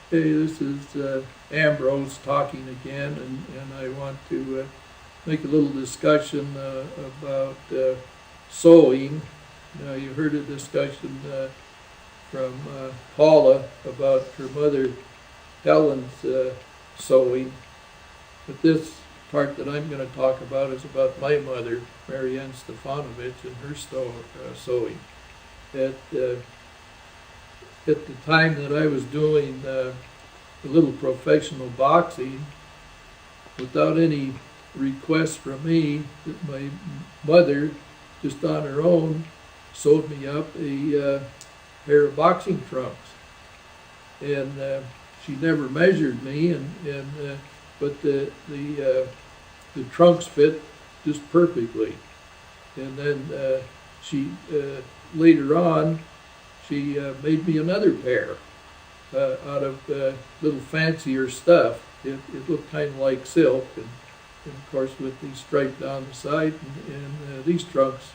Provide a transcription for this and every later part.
Hey, this is Ambrose talking again, and I want to make a little discussion about sewing. Now, you heard a discussion from Paula about her mother Helen's sewing, but this part that I'm going to talk about is about my mother, Mary Ann Stefanovich, and her sewing. At the time that I was doing a little professional boxing, without any request from me, that my mother, just on her own, sewed me up a pair of boxing trunks. And she never measured me, but the trunks fit just perfectly. And then she later on, she made me another pair out of little fancier stuff. It looked kind of like silk, and of course with the stripe down the side, and these trunks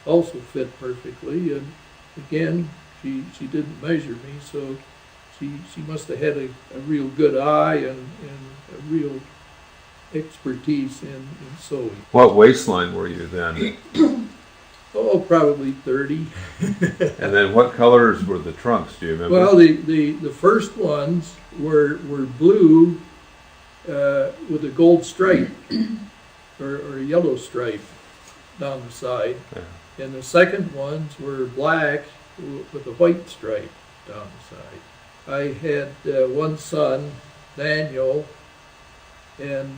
also fit perfectly. And again, she didn't measure me, so she must have had a real good eye and a real expertise in sewing. What waistline were you then? Oh, probably 30. And then what colors were the trunks, do you remember? Well, the first ones were blue with a gold stripe or a yellow stripe down the side. Yeah. And the second ones were black with a white stripe down the side. I had one son, Daniel, and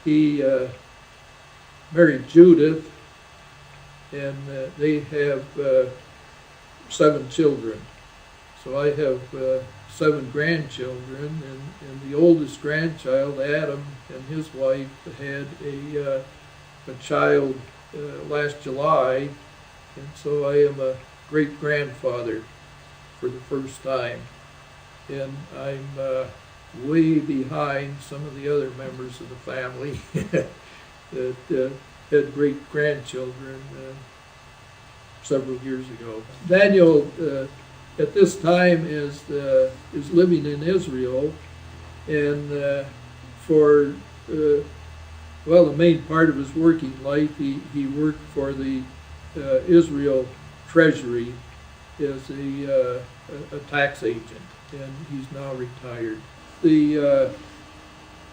he married Judith, and they have 7 children. So I have 7 grandchildren, and the oldest grandchild, Adam, and his wife had a child last July, and so I am a great-grandfather for the first time. And I'm way behind some of the other members of the family that had great-grandchildren several years ago. Daniel, at this time, is living in Israel, and for the main part of his working life, he worked for the Israel Treasury as a tax agent, and he's now retired. The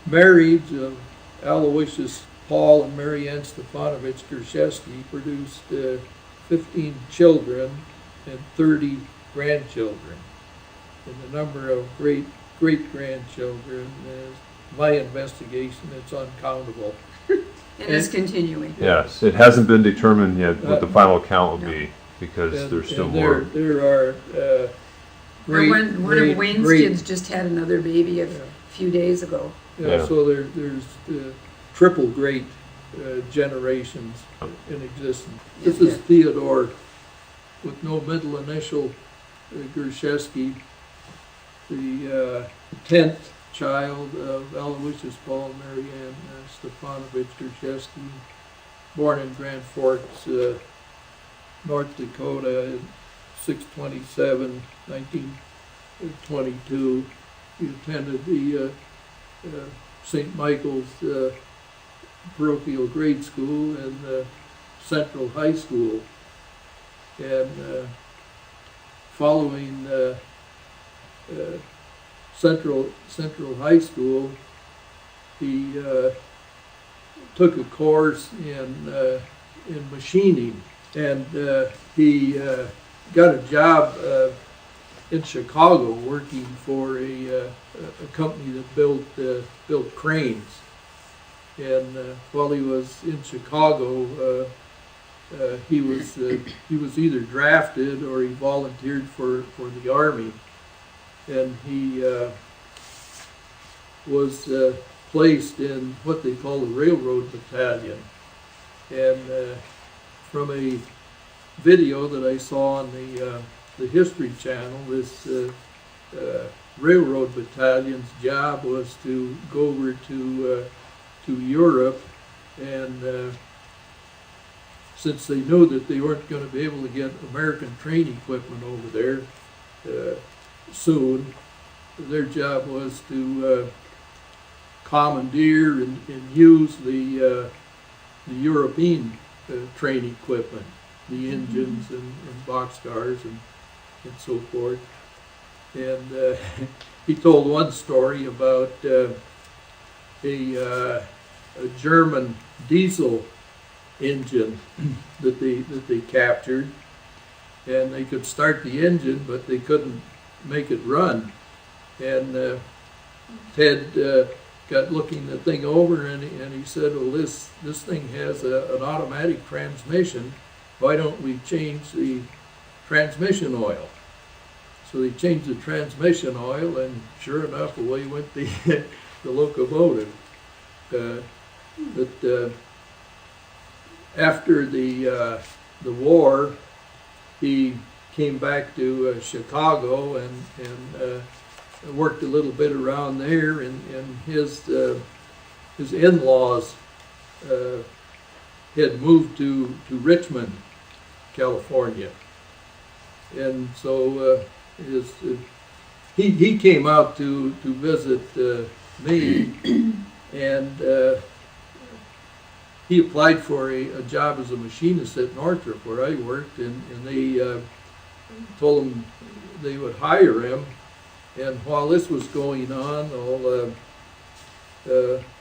marriage of Aloysius Paul and Mary Ann Stefanovich Gerszewski produced 15 children and 30 grandchildren. And the number of great-grandchildren is, my investigation, it's uncountable. And it's continuing. Yes, it hasn't been determined yet what the final count will be, because there's still more. There are one of Wayne's kids just had another baby a few days ago. Yeah. So there's triple great generations in existence. This is Theodore with no middle initial, Gerszewski, the 10th child of Aloysius Paul and Mary Ann Stefanovich Gerszewski, born in Grand Forks, North Dakota, 6/27, 1922. He attended the St. Michael's parochial grade school and Central High School. And following Central High School, he took a course in machining, and he got a job in Chicago working for a company that built cranes. And while he was in Chicago, he was either drafted or he volunteered for the Army, and he was placed in what they call the Railroad Battalion. And from a video that I saw on the History Channel, this Railroad Battalion's job was to go over to Europe, and since they knew that they weren't going to be able to get American train equipment over there soon, their job was to commandeer and use the European train equipment, the engines and boxcars and so forth. And he told one story about a German diesel engine that they captured, and they could start the engine, but they couldn't make it run. And Ted got looking the thing over, and he said, "Well, this thing has an automatic transmission. Why don't we change the transmission oil?" So they changed the transmission oil, and sure enough, away went the locomotive. But after the war, he came back to Chicago and worked a little bit around there, and his in-laws had moved to Richmond, California, and so he came out to visit me, and he applied for a job as a machinist at Northrop, where I worked, and they told him they would hire him. And while this was going on,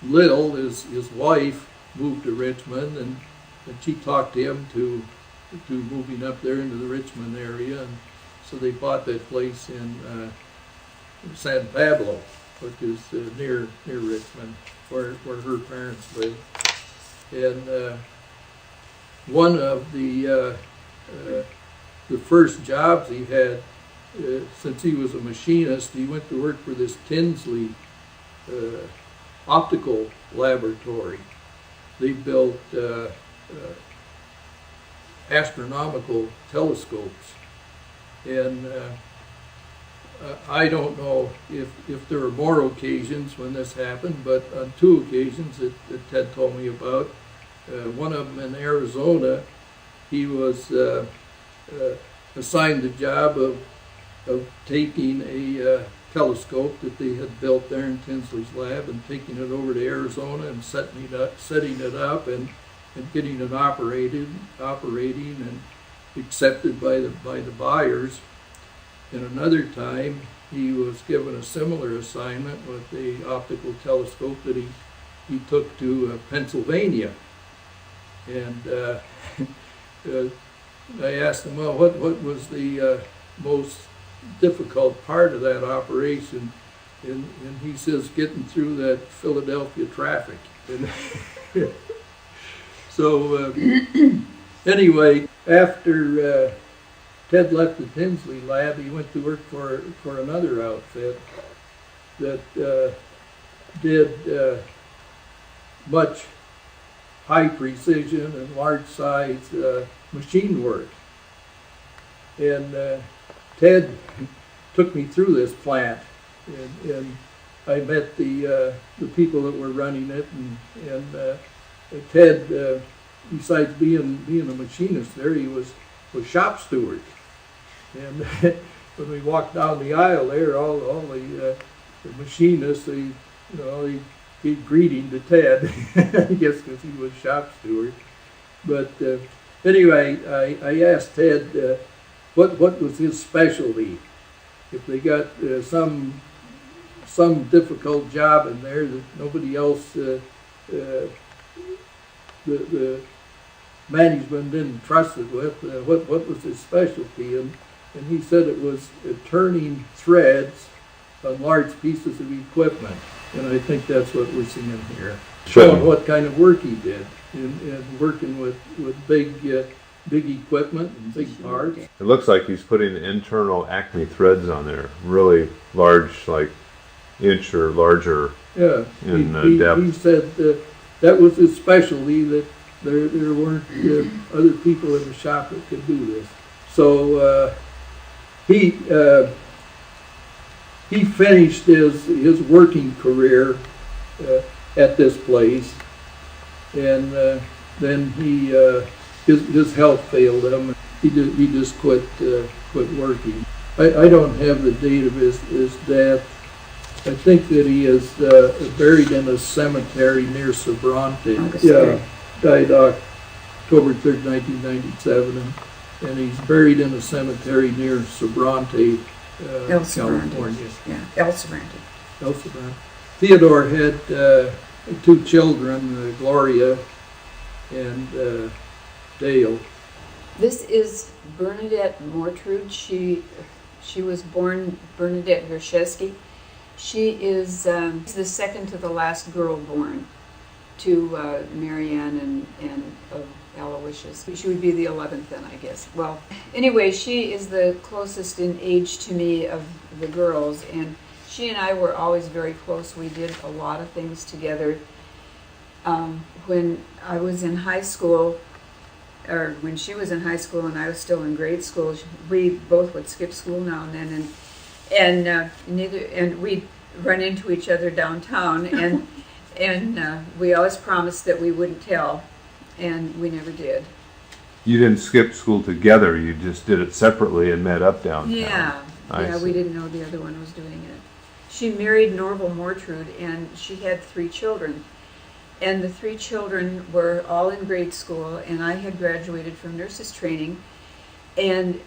Lil, his wife, moved to Richmond, and she talked him to moving up there into the Richmond area, and so they bought that place in San Pablo, which is near Richmond, where her parents lived. And one of the first jobs he had, since he was a machinist, he went to work for this Tinsley optical laboratory. They built astronomical telescopes, and I don't know if there were more occasions when this happened, but on two occasions that Ted told me about, one of them in Arizona, he was assigned the job of taking a telescope that they had built there in Tinsley's lab and taking it over to Arizona and setting it up and getting it operating and accepted by the buyers. And another time, he was given a similar assignment with the optical telescope that he took to Pennsylvania. And I asked him, well, what was the most difficult part of that operation? And he says, getting through that Philadelphia traffic. And so anyway, after Ted left the Tinsley lab, he went to work for another outfit that did much high precision and large size machine work. And Ted took me through this plant, and I met the people that were running it, and Ted, besides being a machinist there, he was shop steward. And when we walked down the aisle there, all the machinists, they gave greeting to Ted, I guess because he was shop steward. But anyway, I asked Ted what was his specialty. If they got some difficult job in there that nobody else, the management didn't trust it with, what was his specialty? And he said it was turning threads on large pieces of equipment. And I think that's what we're seeing here. Showing what kind of work he did in working with big equipment and big parts. It looks like he's putting internal Acme threads on there, really large, like inch or larger. Yeah, depth. He said that was his specialty, that there weren't other people in the shop that could do this. So he finished his working career at this place, and then his health failed him. He just quit working. I don't have the date of his death I think that he is buried in a cemetery near Sobrante. August Yeah, 3rd. died October 3rd, 1997, and he's buried in a cemetery near Sobrante, El Sobrante. California. Yeah, El Sobrante. El Sobrante. Theodore had 2 children, Gloria and Dale. This is Bernadette Mortrude. She was born Bernadette Gerszewski. She is the second to the last girl born to Marianne and Aloysius. She would be the 11th then, I guess. Well, anyway, she is the closest in age to me of the girls, and she and I were always very close. We did a lot of things together. When I was in high school, or when she was in high school and I was still in grade school, we both would skip school now and then, and we'd run into each other downtown, and we always promised that we wouldn't tell, and we never did. You didn't skip school together, you just did it separately and met up downtown. Yeah, See. we didn't know the other one was doing it. She married Norval Mortrude, and she had 3 children. And the 3 children were all in grade school, and I had graduated from nurses training. And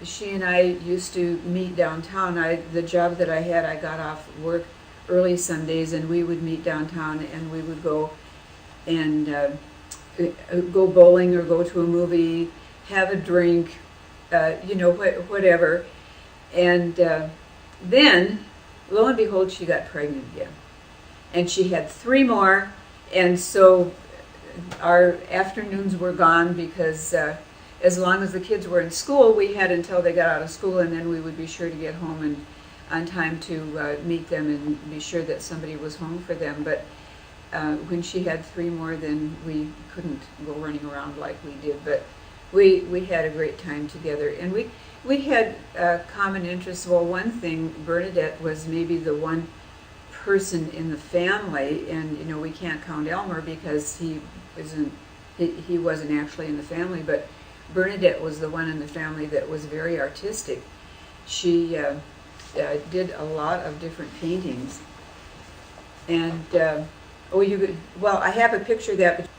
she and I used to meet downtown. The job that I had, I got off work early Sundays, and we would meet downtown, and we would go and go bowling or go to a movie, have a drink, whatever. And then, lo and behold, she got pregnant again. And she had 3 more. And so our afternoons were gone because as long as the kids were in school, we had until they got out of school, and then we would be sure to get home and on time to meet them and be sure that somebody was home for them. But when she had 3 more, then we couldn't go running around like we did. But we had a great time together, and we had common interests. Well, one thing, Bernadette was maybe the one person in the family, and we can't count Elmer because he wasn't actually in the family, but Bernadette was the one in the family that was very artistic. She did a lot of different paintings, and I have a picture of that.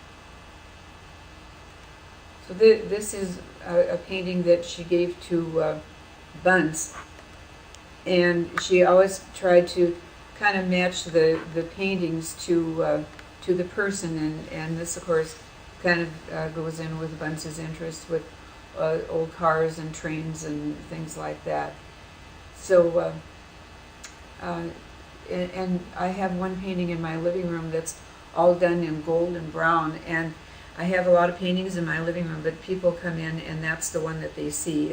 So this is a painting that she gave to Bunce, and she always tried to kind of match the paintings to the person, and this of course kind of goes in with Bunce's interest with old cars and trains and things like that. So and I have one painting in my living room that's all done in gold and brown, and I have a lot of paintings in my living room, but people come in and that's the one that they see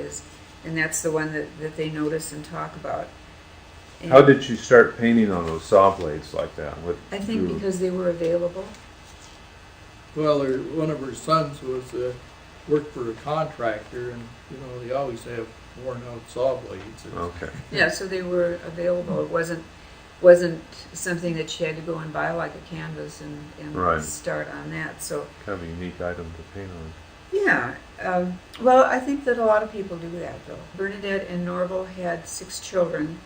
and that's the one that they notice and talk about. And how did you start painting on those saw blades like that? I think because they were available. Well, one of her sons worked for a contractor, and they always have worn out saw blades. Okay. Yeah, so they were available. It wasn't something that she had to go and buy like a canvas and right. Start on that. So kind of a unique item to paint on. Yeah. Well, I think that a lot of people do that, though. Bernadette and Norval had 6 children.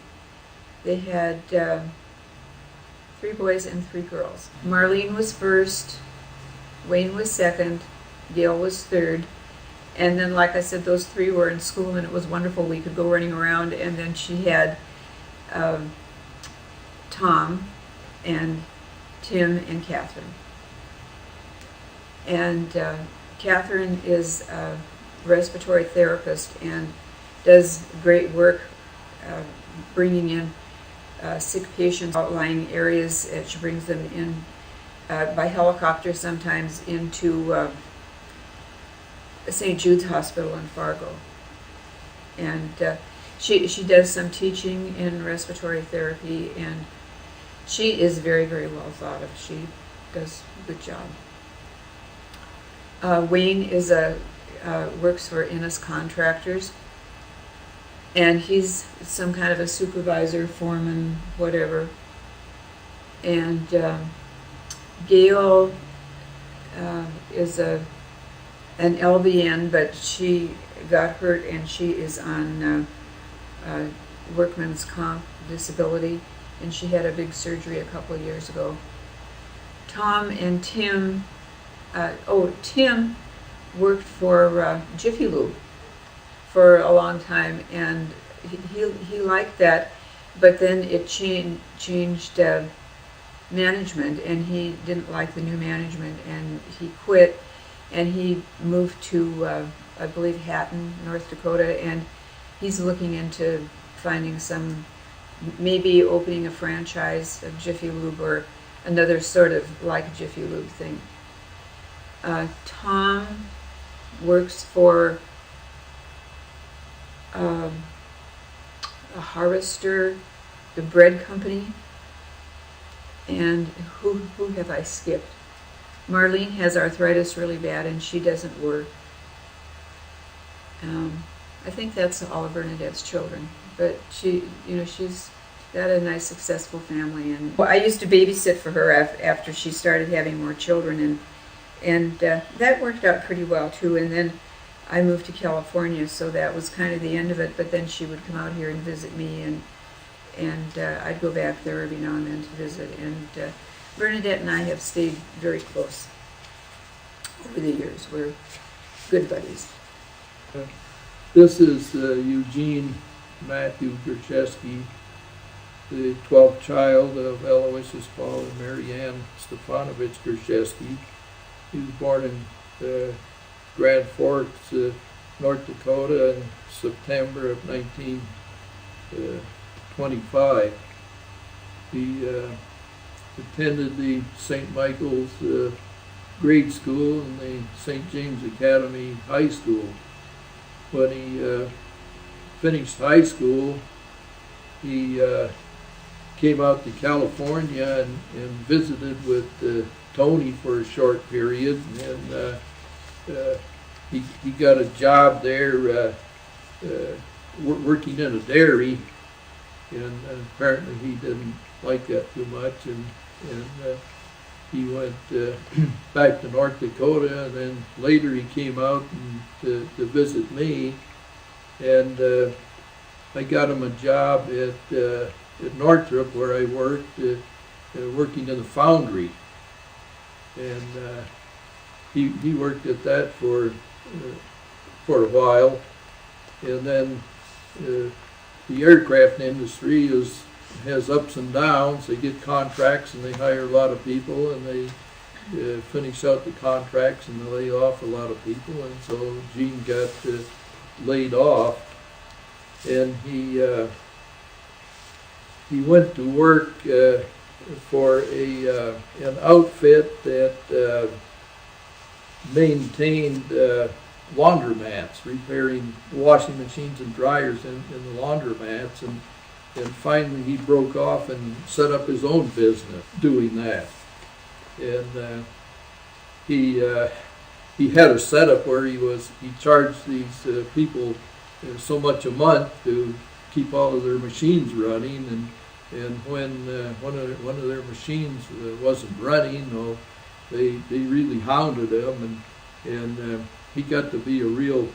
They had 3 boys and 3 girls. Marlene was first, Wayne was second, Gail was third, and then, like I said, those 3 were in school, and it was wonderful. We could go running around, and then she had Tom and Tim and Catherine. And Catherine is a respiratory therapist and does great work bringing in sick patients, outlying areas. She brings them in by helicopter sometimes into St. Jude's Hospital in Fargo. And she does some teaching in respiratory therapy, and she is very, very well thought of. She does a good job. Wayne is works for Innes Contractors, and he's some kind of a supervisor, foreman, whatever. And Gail is an LVN, but she got hurt and she is on workman's comp disability. and she had a big surgery a couple of years ago. Tom and Tim, Tim worked for Jiffy Lube for a long time, and he liked that, but then it changed management, and he didn't like the new management, and he quit, and he moved to I believe Hatton, North Dakota, and he's looking into finding maybe opening a franchise of Jiffy Lube or another sort of like Jiffy Lube thing. Tom works for a Harvester, the bread company. And who have I skipped? Marlene has arthritis really bad, and she doesn't work. I think that's all of Bernadette's children, but she's got a nice, successful family. And I used to babysit for her after she started having more children, and that worked out pretty well too. And then I moved to California, so that was kind of the end of it. But then she would come out here and visit me, and I'd go back there every now and then to visit. And Bernadette and I have stayed very close over the years. We're good buddies. This is Eugene Matthew Gerszewski, the 12th child of Aloysius Paul and Mary Ann Stefanovich Gerszewski. He was born in Grand Forks, North Dakota in September of 1925. He attended the St. Michael's grade school and the St. James Academy High School. When he finished high school, he came out to California and visited with Tony for a short period, and he got a job there working in a dairy, and apparently he didn't like that too much, and he went back to North Dakota, and then later he came out to visit me, and I got him a job at Northrop, where I worked, working in the foundry, and he worked at that for a while, and then the aircraft industry has ups and downs. They get contracts and they hire a lot of people, and they finish out the contracts and they lay off a lot of people, and so Gene got laid off, and he went to work for an outfit that maintained laundromats, repairing washing machines and dryers in the laundromats, and finally he broke off and set up his own business doing that. And he had a setup where he charged these people so much a month to keep all of their machines running, and when one of their machines wasn't running, they really hounded him, and he got to be a real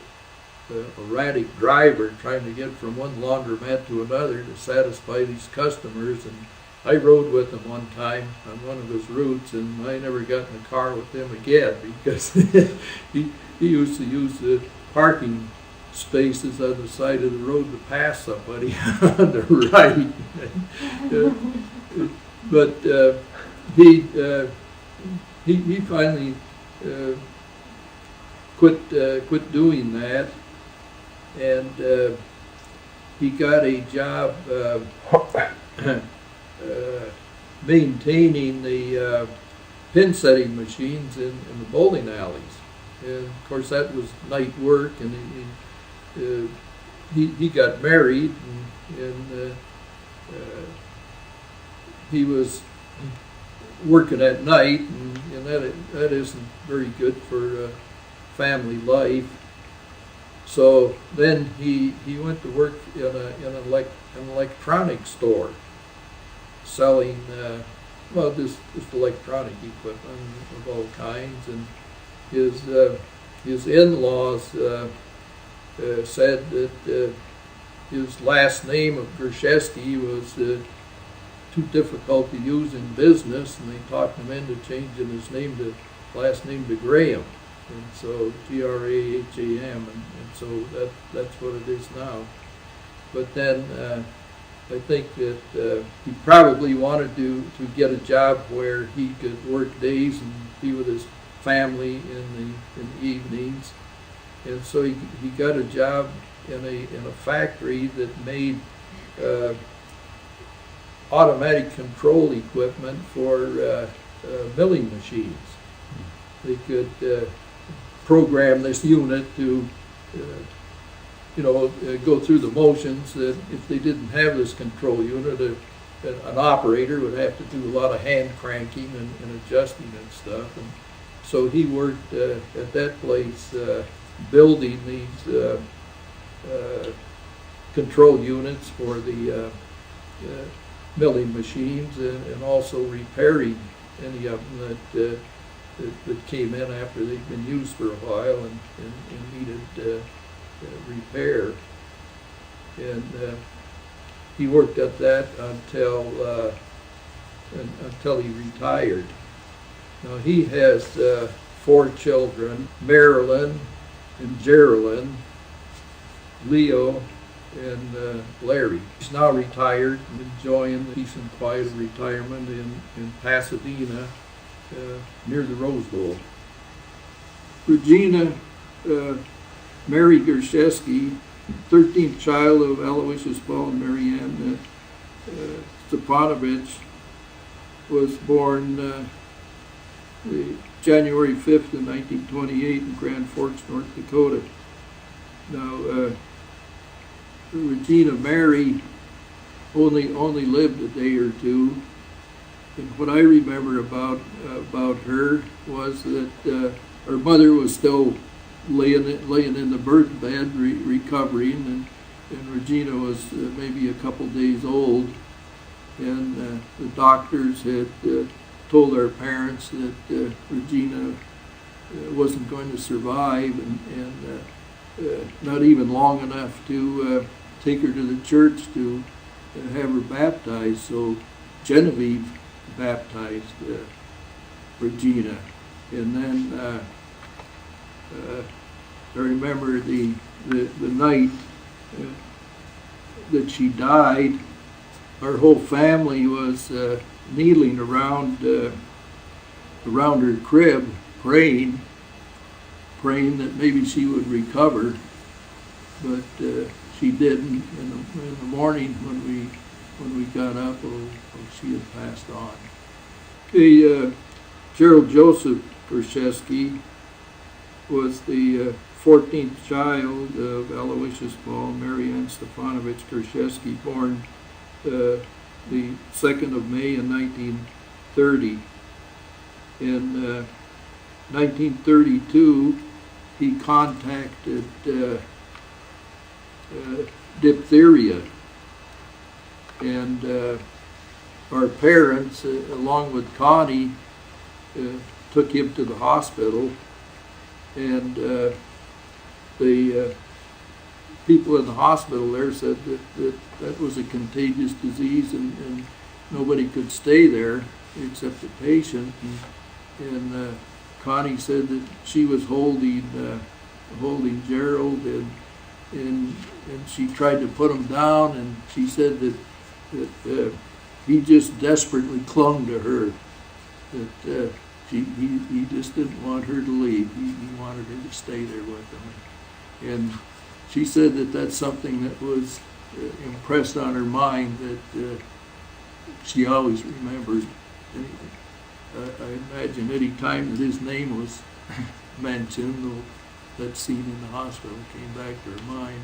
erratic driver, trying to get from one laundromat to another to satisfy these customers. And I rode with him one time on one of his routes, and I never got in a car with him again, because he used to use the parking spaces on the side of the road to pass somebody on the right. But he finally quit doing that, and he got a job maintaining the pin setting machines in the bowling alleys. And of course that was night work, and he got married, and he was working at night, and that isn't very good for family life. So then he went to work in an electronics store, selling just electronic equipment of all kinds. And his in-laws said that his last name of Gerszewski was too difficult to use in business, and they talked him into changing his last name to Graham. And so Graham, and so that's what it is now. But then I think that he probably wanted to get a job where he could work days and be with his family in the evenings. And so he got a job in a factory that made automatic control equipment for milling machines. They could program this unit to go through the motions that if they didn't have this control unit, an operator would have to do a lot of hand cranking and adjusting and stuff. And so he worked at that place building these control units for the milling machines and also repairing any of them that came in after they'd been used for a while and needed repair. And he worked at that until he retired. Now he has 4 children: Marilyn and Geraldine, Leo, and Larry. He's now retired and enjoying the peace and quiet of retirement in Pasadena, near the Rose Bowl. Regina Mary Gerszewski, 13th child of Aloysius Paul and Mary Ann Stepanovich, was born January 5th of 1928 in Grand Forks, North Dakota. Now, Regina Mary only lived a day or two, and what I remember about her was that her mother was still laying in the birth bed recovering, and Regina was maybe a couple days old, and the doctors had told our parents that Regina wasn't going to survive, and not even long enough to take her to the church to have her baptized. So Genevieve baptized Regina, and then I remember the night that she died. Our whole family was kneeling around her crib, praying that maybe she would recover, but she didn't. In the morning when we got up, she had passed on. Gerald Joseph Gerszewski was the 14th child of Aloysius Paul and Mary Ann Stepanovich Gerszewski, born the 2nd of May in 1930. In 1932, he contracted diphtheria, and our parents, along with Connie, took him to the hospital, and the people in the hospital there said that was a contagious disease, and nobody could stay there except the patient. And Connie said that she was holding Gerald, and she tried to put him down, and she said that he just desperately clung to her, that he just didn't want her to leave. He wanted her to stay there with him. And she said that that's something that was impressed on her mind, that she always remembered. I imagine any time that his name was mentioned, that scene in the hospital came back to her mind.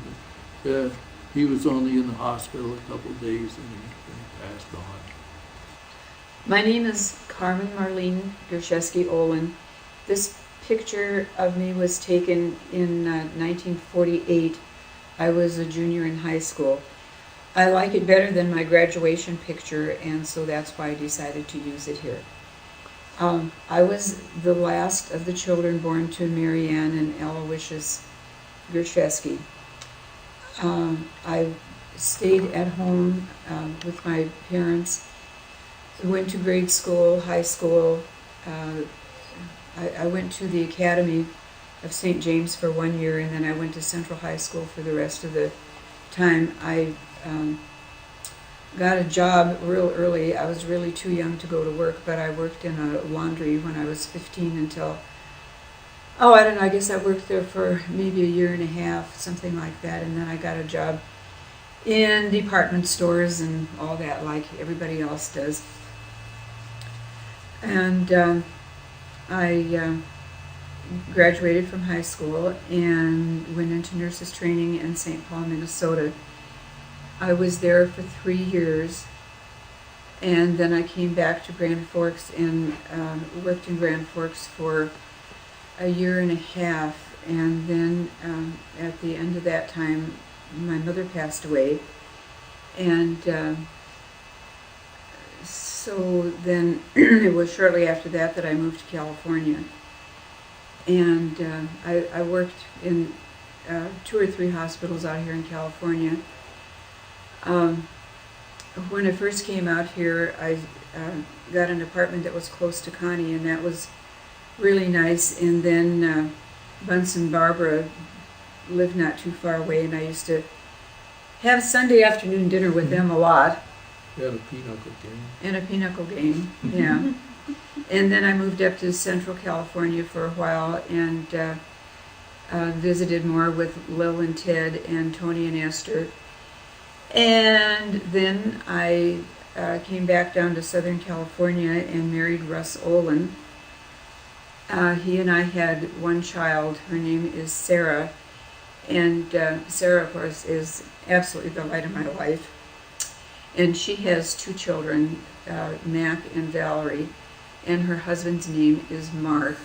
But, he was only in the hospital a couple of days, and he passed on. My name is Carmen Marlene Gerszewski Olin. This picture of me was taken in 1948. I was a junior in high school. I like it better than my graduation picture, and so that's why I decided to use it here. I was the last of the children born to Mary Ann and Aloysius Gerszewski. I stayed at home with my parents went to grade school, high school. I went to the Academy of St. James for 1 year, and then I went to Central High School for the rest of the time. I got a job real early. I was really too young to go to work, but I worked in a laundry when I was 15 until, I don't know, I guess I worked there for maybe a year and a half, something like that, and then I got a job in department stores and all that like everybody else does. And I graduated from high school and went into nurses training in St. Paul, Minnesota. I was there for 3 years, and then I came back to Grand Forks and worked in Grand Forks for a year and a half, and then at the end of that time my mother passed away, and so then it was shortly after that that I moved to California. And I worked in 2 or 3 hospitals out here in California. When I first came out here, I got an apartment that was close to Connie, and that was really nice. And then Bunce and Barbara lived not too far away, and I used to have Sunday afternoon dinner with them a lot. And a pinochle game. And a pinochle game, yeah. And then I moved up to Central California for a while and visited more with Lil and Ted and Tony and Esther. And then I came back down to Southern California and married Russ Olin. He and I had one child. Her name is Sarah. And Sarah, of course, is absolutely the light of my life. And she has 2 children, Mac and Valerie. And her husband's name is Mark.